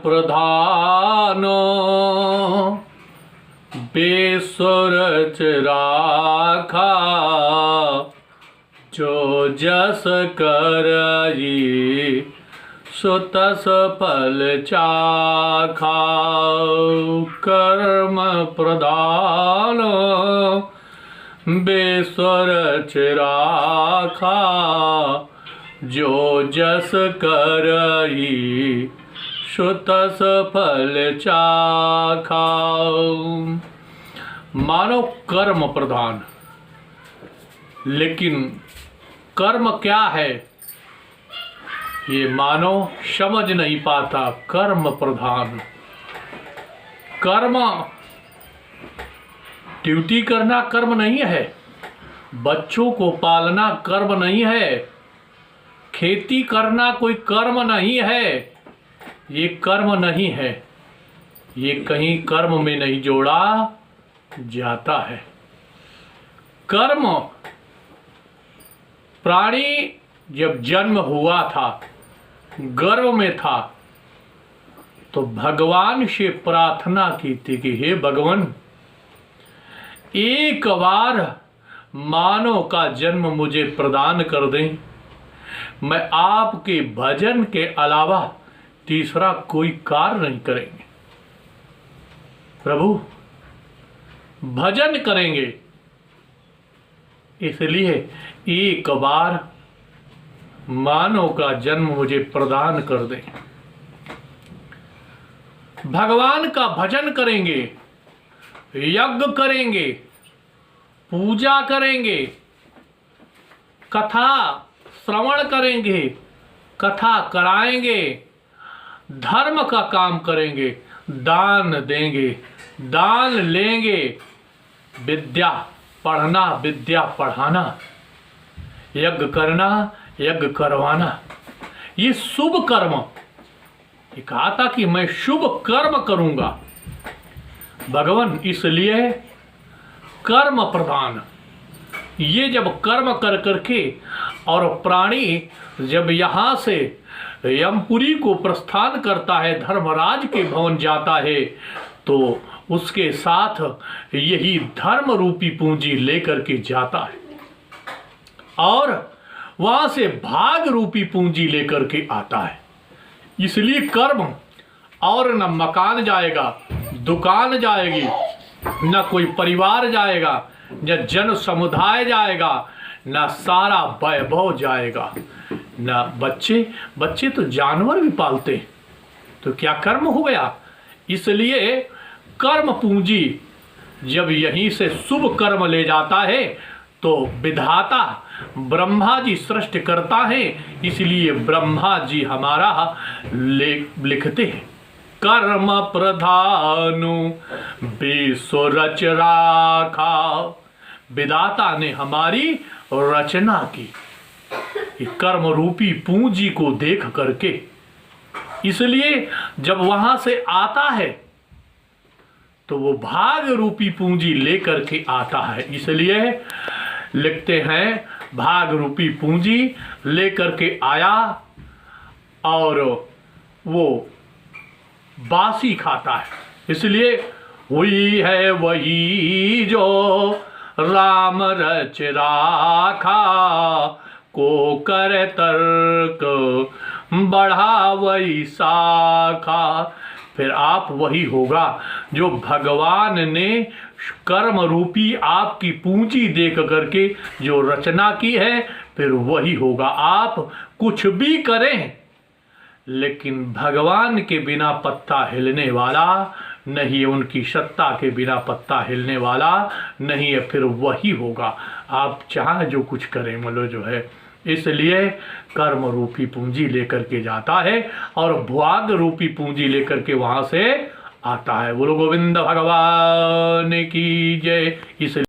प्रधानो बेसुरच राखा, जो जस करई सो तस फल चाखा। कर्म प्रधान बेसुरच राखा, जो जस करई सो तस फल चाखा। मानव कर्म प्रधान, लेकिन कर्म क्या है ये मानव समझ नहीं पाता। कर्म प्रधान, कर्म ड्यूटी करना कर्म नहीं है, बच्चों को पालना कर्म नहीं है, खेती करना कोई कर्म नहीं है, ये कर्म नहीं है, ये कहीं कर्म में नहीं जोड़ा जाता है। कर्म, प्राणी जब जन्म हुआ था, गर्भ में था, तो भगवान से प्रार्थना की थी कि हे भगवान, एक बार मानव का जन्म मुझे प्रदान कर दें, मैं आपके भजन के अलावा तीसरा कोई कार्य नहीं करेंगे। प्रभु, भजन करेंगे, इसलिए एक बार मानव का जन्म मुझे प्रदान कर दें। भगवान का भजन करेंगे, यज्ञ करेंगे, पूजा करेंगे, कथा श्रवण करेंगे, कथा कराएंगे, धर्म का काम करेंगे, दान देंगे, दान लेंगे, विद्या पढ़ना, विद्या पढ़ाना, यज्ञ करना, यज्ञ करवाना, ये शुभ कर्म। ये कहा था कि मैं शुभ कर्म करूंगा भगवान, इसलिए कर्म प्रधान। ये जब कर्म कर करके और प्राणी जब यहाँ से यमपुरी को प्रस्थान करता है, धर्मराज के भवन जाता है, तो उसके साथ यही धर्म रूपी पूंजी लेकर के जाता है और वहां से भाग रूपी पूंजी लेकर के आता है। इसलिए कर्म, और न मकान जाएगा, दुकान जाएगी, न कोई परिवार जाएगा, न जन समुदाय जाएगा, न सारा वैभव जाएगा, न बच्चे तो जानवर भी पालते हैं, तो क्या कर्म हो गया। इसलिए कर्म पूंजी जब यहीं से शुभ कर्म ले जाता है, तो विधाता ब्रह्मा जी सृष्टि करता है, इसलिए ब्रह्मा जी हमारा लिखते हैं, कर्म प्रधानु बेसुरच राखा। विधाता ने हमारी रचना की कर्म रूपी पूंजी को देख करके, इसलिए जब वहां से आता है तो वो भाग रूपी पूंजी लेकर के आता है। इसलिए लिखते हैं, भाग रूपी पूंजी लेकर के आया और वो बासी खाता है। इसलिए हुई है वही जो राम रच राखा, को कर तर्क बढ़ा वही शाखा। फिर आप वही होगा जो भगवान ने कर्म रूपी आपकी पूंजी देख करके जो रचना की है, फिर वही होगा। आप कुछ भी करें, लेकिन भगवान के बिना पत्ता हिलने वाला नहीं है, उनकी सत्ता के बिना पत्ता हिलने वाला नहीं है, फिर वही होगा। आप चाहे जो कुछ करें, मतलब जो है, इसलिए कर्म रूपी पूंजी लेकर के जाता है और भाग रूपी पूंजी लेकर के वहां से आता है। बोलो गोविंद भगवान की जय। इसलिए